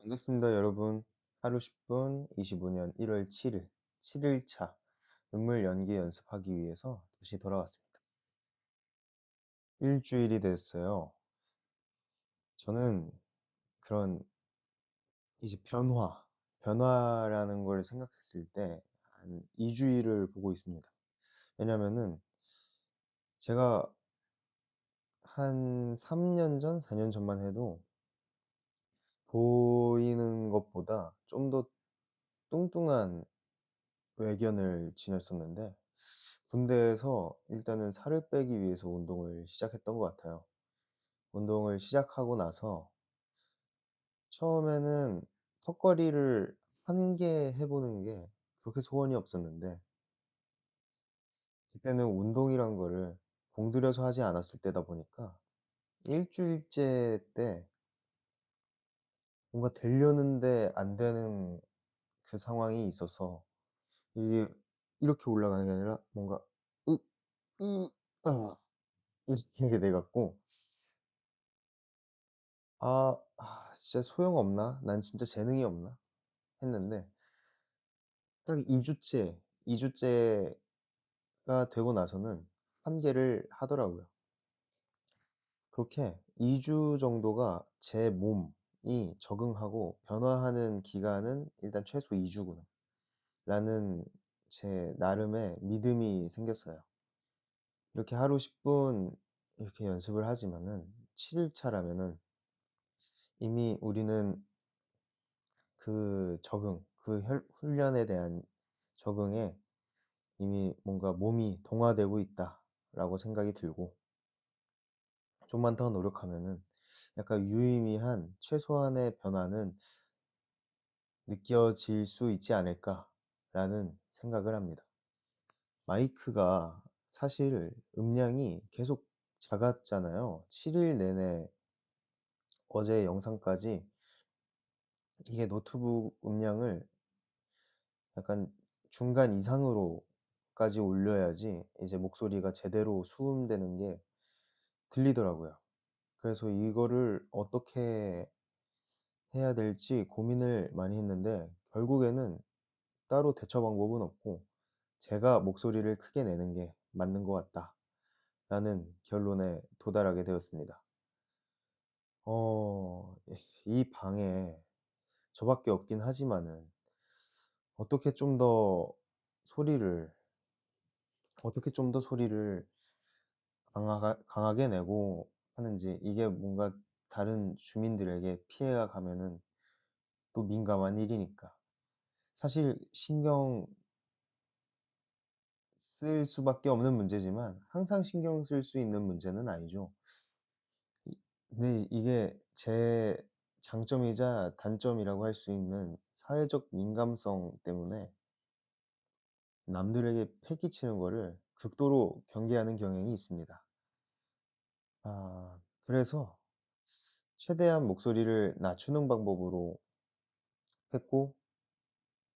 반갑습니다, 여러분. 하루 10분 25년 1월 7일, 7일차 눈물 연기 연습하기 위해서 다시 돌아왔습니다. 일주일이 됐어요. 저는 그런 이제 변화라는 걸 생각했을 때 한 2주일을 보고 있습니다. 왜냐면은 제가 한 3년 전, 4년 전만 해도 보이는 것보다 좀 더 뚱뚱한 외견을 지녔었는데 군대에서 일단은 살을 빼기 위해서 운동을 시작했던 것 같아요. 운동을 시작하고 나서 처음에는 턱걸이를 한 개 해 보는 게 그렇게 소원이 없었는데 그때는 운동이란 거를 공들여서 하지 않았을 때다 보니까 일 주일째 때 뭔가 되려는데 안 되는 그 상황이 있어서 이게 이렇게 올라가는 게 아니라 뭔가 으 으 아 이렇게 돼 갖고 '진짜 소용없나? 난 진짜 재능이 없나?' 했는데 딱 2 주째가 되고 나서는 한 개를 하더라고요. 그렇게 2주 정도가 제 몸이 적응하고 변화하는 기간은 일단 최소 2 주구나라는 제 나름의 믿음이 생겼어요. 이렇게 하루 10분 이렇게 연습을 하지만은 7 일차라면은 이미 우리는 그 적응, 그 혈 훈련에 대한 적응에 이미 뭔가 '몸이 동화되고 있다.'라고 생각이 들고 '좀만 더 노력하면은 약간 유의미한 최소한의 변화는 느껴질 수 있지 않을까.'라는 생각을 합니다. 마이크가 사실 음량이 계속 작았잖아요. 7일 내내 어제 영상까지 이게 노트북 음량을 약간 중간 이상으로까지 올려야지 이제 목소리가 제대로 수음되는 게 들리더라고요. 그래서 이거를 어떻게 해야 될지 고민을 많이 했는데 결국에는 따로 대처 방법은 없고 '제가 목소리를 크게 내는 게 맞는 것 같다.'라는 결론에 도달하게 되었습니다. 이 방에 저 밖에 없긴 하지만은 어떻게 좀 더 소리를 어떻게 좀 더 소리를 강하게 내고 하는지, 이게 뭔가 다른 주민들에게 피해가 가면은 또 민감한 일이니까. 사실 신경 쓸 수밖에 없는 문제지만 항상 신경 쓸 수 있는 문제는 아니죠. 근데 이게 제 장점이자 단점이라고 할 수 있는 사회적 민감성 때문에 남들에게 패기치는 거를 극도로 경계하는 경향이 있습니다. 그래서 최대한 목소리를 낮추는 방법으로 했고,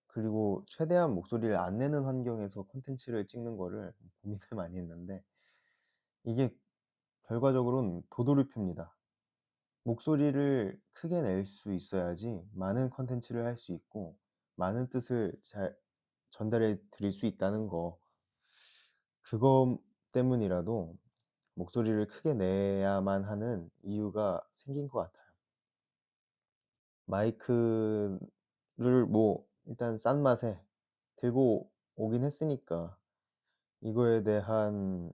그리고 최대한 목소리를 안 내는 환경에서 콘텐츠를 찍는 거를 고민을 많이 했는데 이게 결과적으로는 도돌이표입니다. 목소리를 크게 낼 수 있어야지 많은 콘텐츠를 할 수 있고 많은 뜻을 잘 전달해 드릴 수 있다는 거, 그것 때문이라도 목소리를 크게 내야만 하는 이유가 생긴 것 같아요. 마이크를 뭐 일단 싼 맛에 들고 오긴 했으니까 이거에 대한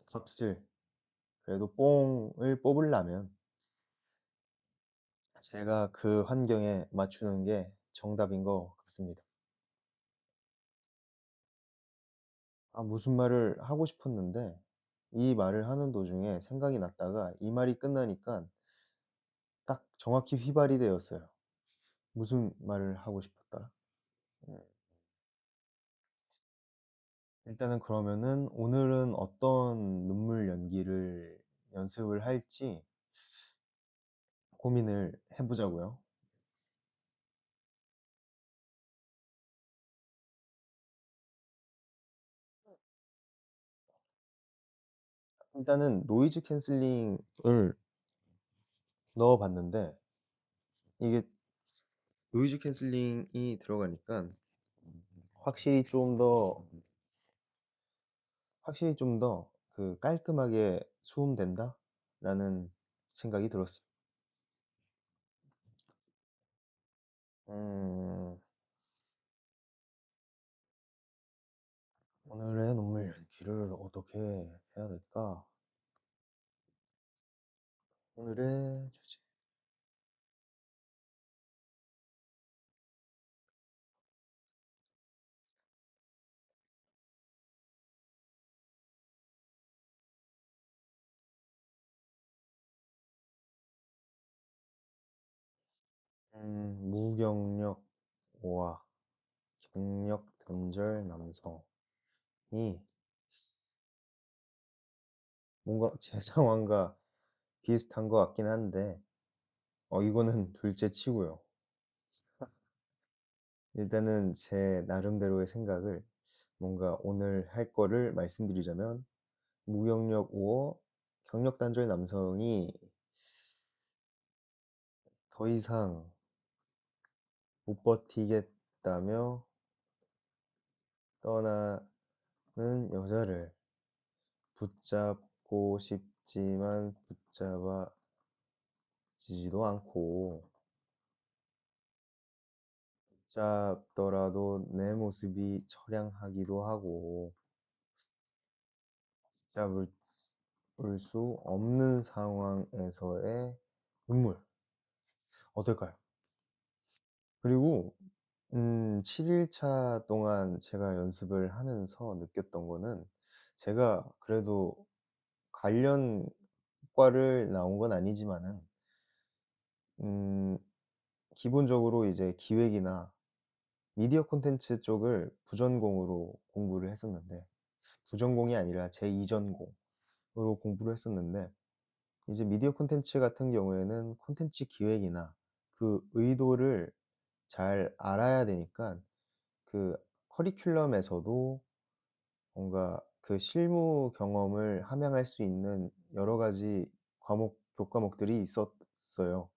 값을 그래도 뽕을 뽑으려면 제가 그 환경에 맞추는 게 정답인 것 같습니다. 무슨 말을 하고 싶었는데 이 말을 하는 도중에 생각이 났다가 이 말이 끝나니깐 딱 정확히 휘발이 되었어요. 무슨 말을 하고 싶었더라? 음 일단은 그러면은 오늘은 어떤 눈물 연기를 연습을 할지 고민을 해 보자고요. 일단은 노이즈 캔슬링을 넣어 봤는데 이게 노이즈 캔슬링이 들어가니깐 확실히 좀 더 확실히 좀 더 그 '깔끔하게 소음된다.'라는 생각이 들었어요. 음. 오늘의 눈물 연기를 어떻게 해야 될까? 오늘의 주제. 무경력 오화 경력 단절 남성이 뭔가 제 상황과 비슷한 것 같긴 한데 이거는 둘째 치고요. 일단은 제 나름대로의 생각을 뭔가 오늘 할 거를 말씀드리자면 무경력 오어 경력 단절 남성이 더 이상 못 버티겠다며 떠나는 여자를 붙잡고 싶지만 붙잡지도 않고 붙잡더라도 내 모습이 처량하기도 하고 붙잡을 수 없는 상황에서의 눈물 어떨까요? 그리고 7 일차 동안 제가 연습을 하면서 느꼈던 거는 제가 그래도 관련 과를 나온 건 아니지만은 음 기본적으로 이제 기획이나 미디어 콘텐츠 쪽을 부전공으로 공부를 했었는데 부전공이 아니라 제2 전공으로 공부를 했었는데 이제 미디어 콘텐츠 같은 경우에는 콘텐츠 기획이나 그 의도를 잘 알아야 되니까 그 커리큘럼에서도 뭔가 그 실무 경험을 함양할 수 있는 여러 가지 교과목들이 있었어요.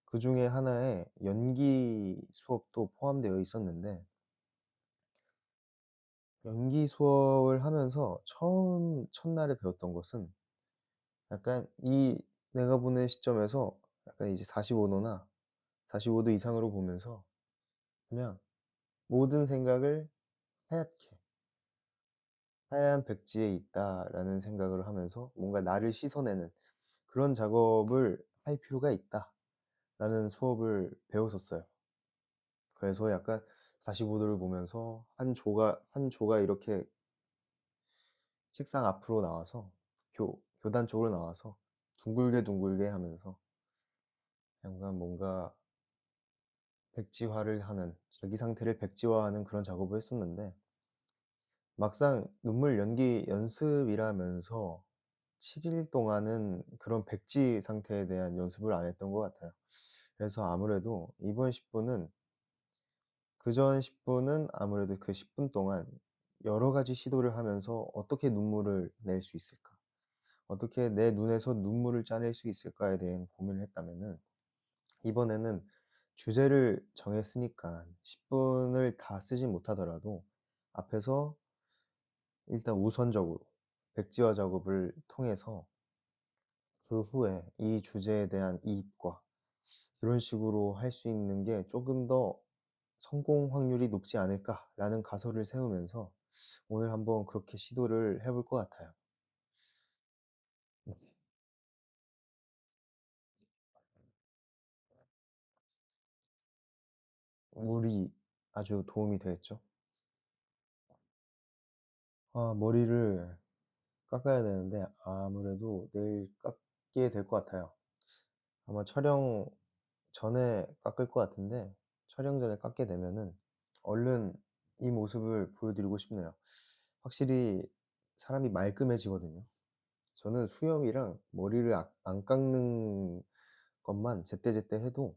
그중에 하나에 연기 수업도 포함되어 있었는데 연기 수업을 하면서 처음 첫날에 배웠던 것은 약간 이 내가 보는 시점에서 약간 이제 45 도나 45도 이상으로 보면서 그냥 모든 생각을 하얗게 '하얀 백지에 있다.'라는 생각을 하면서 뭔가 나를 씻어내는 그런 작업을 할 필요가 있다라는 수업을 배웠었어요. 그래서 약간 45 도를 보면서 한 조가 이렇게 책상 앞으로 나와서 교단 쪽으로 나와서 둥글게 둥글게 하면서 약간 뭔가 백지화를 하는 자기 상태를 백지화하는 그런 작업을 했었는데 막상 눈물 연기 연습이라면서 7일 동안은 그런 백지 상태에 대한 연습을 안 했던 것 같아요. 그래서 아무래도 이번 10 분은 그전 10 분은 아무래도 그 10분 동안 여러 가지 시도를 하면서 '어떻게 눈물을 낼 수 있을까? 어떻게 내 눈에서 눈물을 짜낼 수 있을까?'에 대한 고민을 했다면은 이번에는 주제를 정했으니까 10 분을 다 쓰진 못하더라도 앞에서 일단 우선적으로 백지화 작업을 통해서 그 후에 이 주제에 대한 이입과 이런 식으로 할 수 있는 게 '조금 더 성공 확률이 높지 않을까.'라는 가설을 세우면서 오늘 한번 그렇게 시도를 해볼 것 같아요. 네. 물이 아주 도움이 되겠죠? 머리를 깎아야 되는데 아무래도 내일 깎게 될 것 같아요. 아마 촬영 전에 깎을 것 같은데 촬영 전에 깎게 되면은 얼른 이 모습을 보여드리고 싶네요. 확실히 사람이 말끔해지거든요. 저는 수염이랑 머리를 안 깎는 것만 제때제때 해도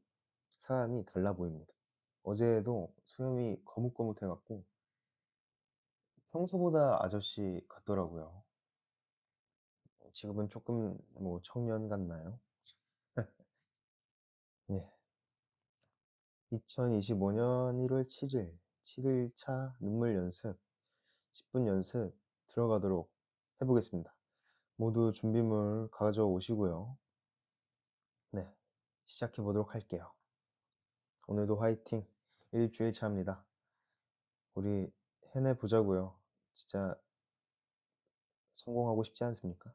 사람이 달라 보입니다. 어제도 수염이 거뭇거뭇해 갖고 평소보다 아저씨 같더라고요. 지금은 쪼끔 뭐 청년 같나요? 예. 2025년 1월 7 일, 7 일차 눈물 연습 10분 연습 들어가도록 해 보겠습니다. 모두 준비물 가져오시고요. 네. 시작해 보도록 할게요. 오늘도 화이팅. 일주일 차입니다. 우리 해내 보자고요. 진짜 성공하고 싶지 않습니까?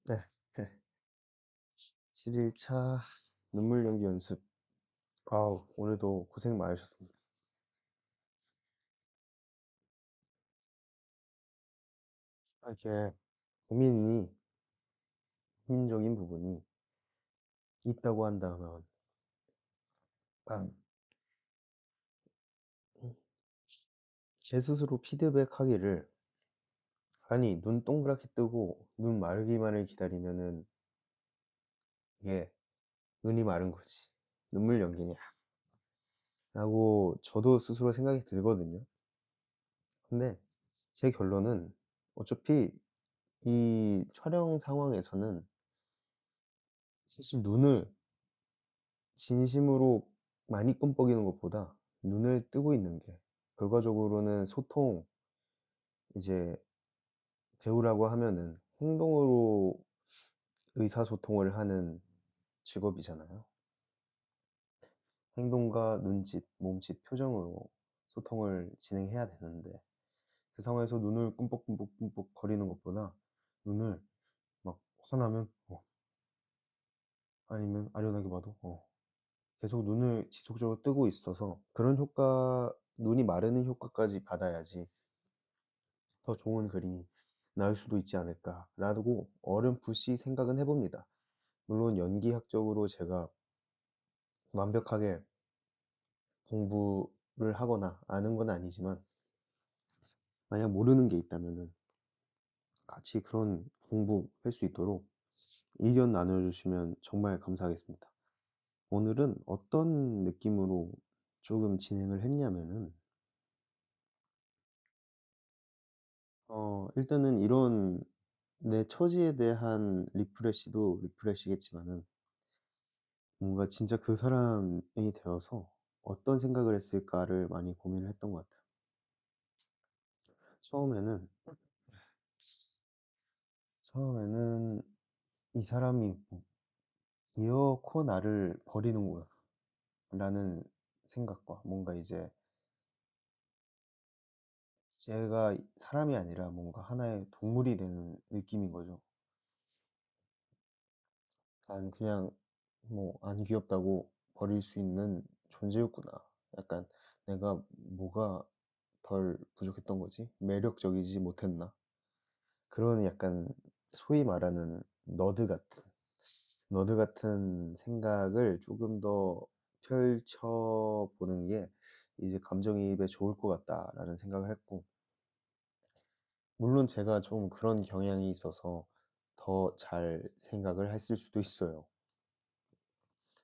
네. 7일 차 눈물 연기 연습. 아우, 오늘도 고생 많으셨습니다. 이렇게 고민적인 부분이 있다고 한다면, 아, 제 스스로 피드백하기를, 아니, 눈 동그랗게 뜨고 눈 마르기만을 기다리면은 이게 눈이 마른 거지. 눈물 연기냐. 라고 저도 스스로 생각이 들거든요. 근데 제 결론은 어차피 이 촬영 상황에서는 사실 눈을 진심으로 많이 끔뻑이는 것보다 눈을 뜨고 있는 게 결과적으로는 이제 배우라고 하면은 행동으로 의사소통을 하는 직업이잖아요. 행동과 눈짓, 몸짓, 표정으로 소통을 진행해야 되는데 그 상황에서 눈을 끔뻑끔뻑 거리는 것보다 눈을 막 화나면 아니면 아련하게 봐도 계속 눈을 지속적으로 뜨고 있어서 그런 효과, 눈이 마르는 효과까지 받아야지 더 좋은 그림이 나올 수도 있지 않을까라고 어렴풋이 생각은 해봅니다. 물론 연기학적으로 제가 완벽하게 공부를 하거나 아는 건 아니지만 만약 모르는 게 있다면은 같이 그런 공부할 수 있도록 의견 나눠주시면 정말 감사하겠습니다. 오늘은 어떤 느낌으로 조금 진행을 했냐면은 일단은 이런 내 처지에 대한 리프레시도 리프레시겠지만은 뭔가 진짜 그 사람이 되어서 어떤 생각을 했을까를 많이 고민을 했던 것 같아요. 처음에는 처음에는 '이 사람이 뭐 기어코 나를 버리는구나.'라는 생각과 뭔가 이제 제가 사람이 아니라 뭔가 하나의 동물이 되는 느낌인 거죠. '난 그냥 뭐 안 귀엽다고 버릴 수 있는 존재였구나.' 약간 '내가 뭐가 덜 부족했던 거지? 매력적이지 못했나?' 그런 약간 소위 말하는 너드 같은 생각을 조금 더 펼쳐 보는 게 이제 '감정이입에 좋을 것 같다.'라는 생각을 했고, 물론 제가 좀 그런 경향이 있어서 더 잘 생각을 했을 수도 있어요.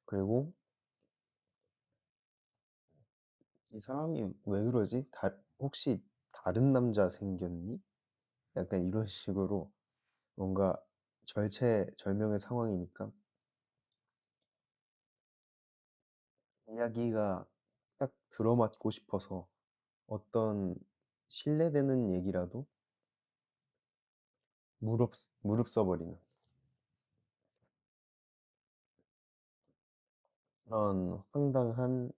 그리고 '이 사람이 왜 그러지? 혹시 다른 남자 생겼니?' 약간 이런 식으로 뭔가 절체절명의 상황이니까 이야기가 딱 들어맞고 싶어서 어떤 신뢰되는 얘기라도 무릅써 버리는 그런 황당한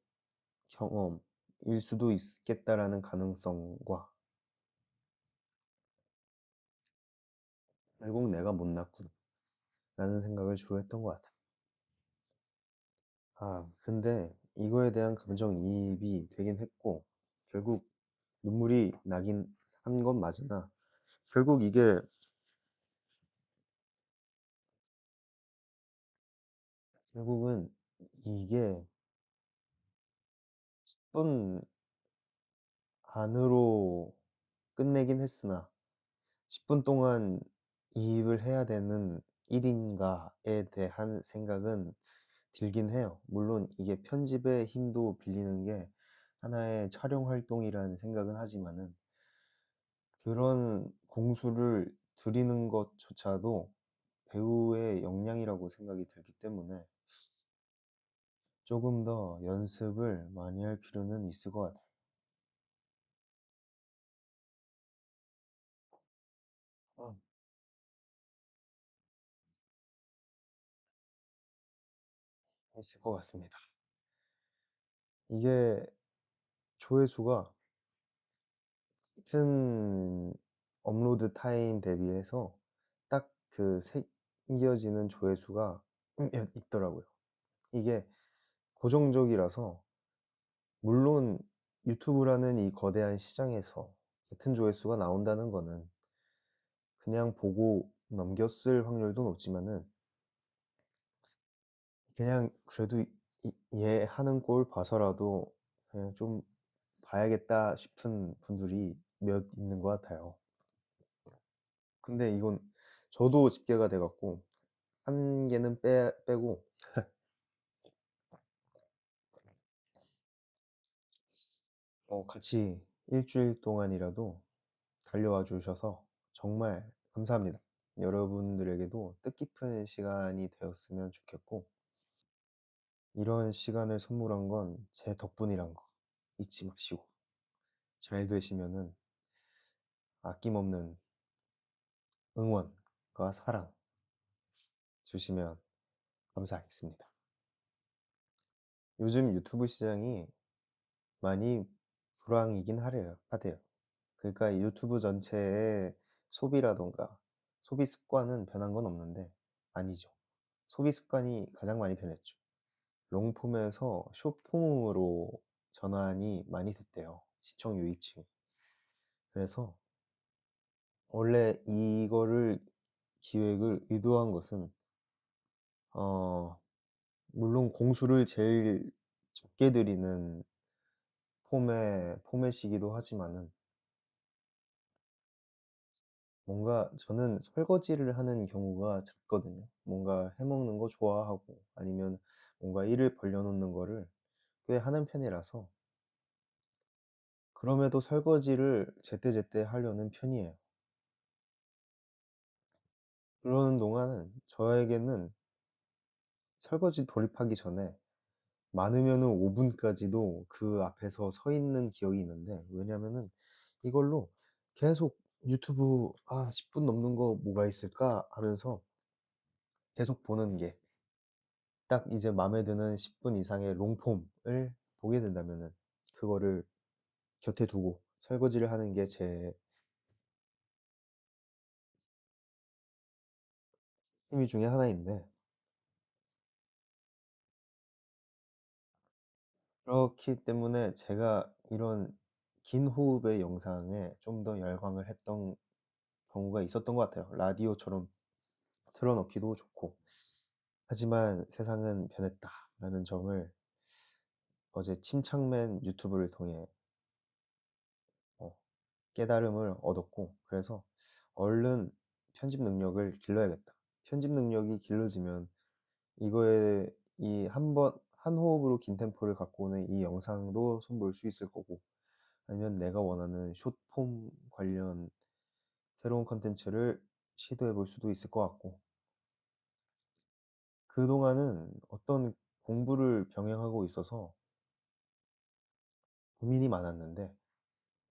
경험일 수도 있겠다라는 가능성과 '결국 내가 못났구나.'라는 생각을 주로 했던 것 같아요. 근데 이거에 대한 감정이입이 되긴 했고 결국 눈물이 나긴 한 건 맞으나 결국 결국은 이게 10분 안으로 끝내긴 했으나 10분 동안 이입을 해야 되는 일인가에 대한 생각은 들긴 해요. 물론 이게 편집의 힘도 빌리는 게 하나의 촬영 활동이라는 생각은 하지만은 그런 공수를 들이는 것조차도 배우의 역량이라고 생각이 들기 때문에 조금 더 연습을 많이 할 필요는 있을 것 같아요. 어. 있을 것 같습니다. 이게 조회수가 같은 업로드 타임 대비해서 딱 그 숨겨지는 조회수가 있더라고요. 이게 고정적이라서 물론 유튜브라는 이 거대한 시장에서 같은 조회수가 나온다는 거는 그냥 보고 넘겼을 확률도 높지만은 그냥 그래도 얘 하는 꼴 봐서라도 그냥 좀 봐야겠다 싶은 분들이 몇 있는 것 같아요. 근데 이건 저도 집계가 돼 갖고 한 개는 빼고 같이 일 주일 동안이라도 달려와 주셔서 정말 감사합니다. 여러분들에게도 뜻깊은 시간이 되었으면 좋겠고 이런 시간을 선물한 건 제 덕분이란 거 잊지 마시고 잘 되시면은 아낌없는 응원과 사랑 주시면 감사하겠습니다. 요즘 유튜브 시장이 많이 불황이긴 하대요. 그러니까 이 유튜브 전체의 소비라던가 소비 습관은 변한 건 없는데 아니죠. 소비 습관이 가장 많이 변했죠. 롱폼에서 숏폼으로 전환이 많이 됐대요, 시청 유입층이. 그래서 원래 이거를 기획을 의도한 것은 어 물론 공수를 제일 적게 들이는 포맷이기도 하지만은 뭔가 저는 설거지를 하는 경우가 잦거든요. 뭔가 해 먹는 거 좋아하고 아니면 뭔가 일을 벌려 놓는 거를 꽤 하는 편이라서 그럼에도 설거지를 제때제때 하려는 편이에요. 그러는 동안은 저에게는 설거지 돌입하기 전에 많으면은 5 분까지도 그 앞에서 서 있는 기억이 있는데 왜냐면은 이걸로 계속 유튜브 '아 10분 넘는 거 뭐가 있을까?' 하면서 계속 보는 게 딱 이제 마음에 드는 10분 이상의 롱폼을 보게 된다면은 그거를 곁에 두고 설거지를 하는 게 제 취미 중에 하나인데 그렇기 때문에 제가 이런 긴 호흡의 영상에 좀 더 열광을 했던 경우가 있었던 것 같아요. 라디오처럼 틀어 놓기도 좋고. 하지만 '세상은 변했다.'라는 점을 어제 침착맨 유튜브를 통해 어 깨달음을 얻었고 그래서 '얼른 편집 능력을 길러야겠다.' 편집 능력이 길러지면 이거에 이 한 호흡으로 긴 템포를 갖고 오는 이 영상도 손볼 수 있을 거고 아니면 내가 원하는 숏폼 관련 새로운 콘텐츠를 시도해 볼 수도 있을 것 같고 그동안은 어떤 공부를 병행하고 있어서 고민이 많았는데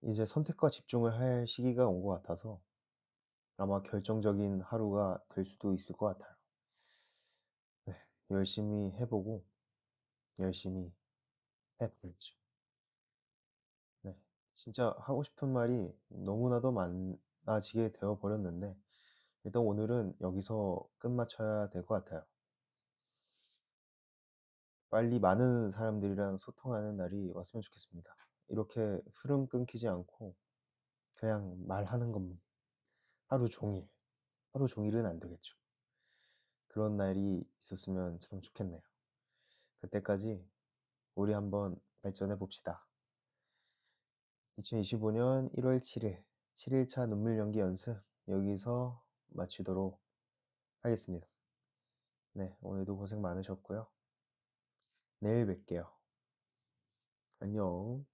이제 선택과 집중을 할 시기가 온 것 같아서 아마 결정적인 하루가 될 수도 있을 것 같아요. 네. 열심히 해 보고 열심히 해 봐야죠. 네. 진짜 하고 싶은 말이 너무나도 많아지게 되어 버렸는데 일단 오늘은 여기서 끝마쳐야 될 것 같아요. 빨리 많은 사람들이랑 소통하는 날이 왔으면 좋겠습니다. 이렇게 흐름 끊기지 않고 그냥 말하는 것만 하루 종일, 하루 종일은 안 되겠죠. 그런 날이 있었으면 참 좋겠네요. 그때까지 우리 한번 발전해 봅시다. 2025년 1월 7일 7 일차 눈물 연기 연습 여기서 마치도록 하겠습니다. 네, 오늘도 고생 많으셨고요. 내일 뵐게요. 안녕.